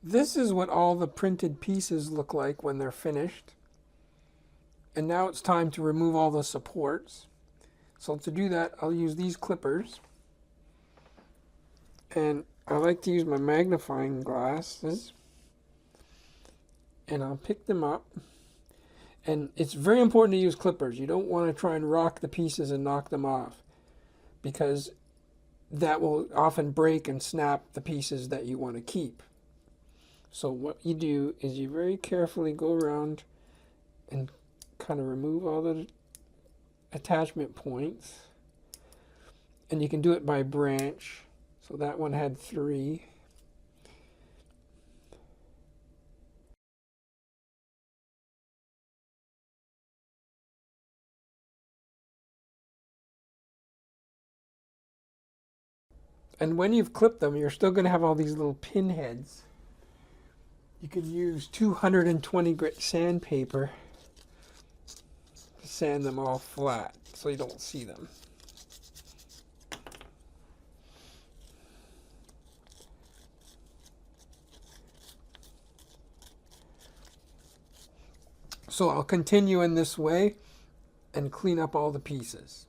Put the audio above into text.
This is what all the printed pieces look like when they're finished. And now it's time to remove all the supports. So to do that, I'll use these clippers. And I like to use my magnifying glasses. And I'll pick them up. And it's very important to use clippers. You don't want to try and rock the pieces and knock them off, because that will often break and snap the pieces that you want to keep. So what you do is you very carefully go around and kind of remove all the attachment points. And you can do it by branch. So that one had 3. And when you've clipped them, you're still going to have all these little pin heads. You can use 220 grit sandpaper to sand them all flat so you don't see them. So I'll continue in this way and clean up all the pieces.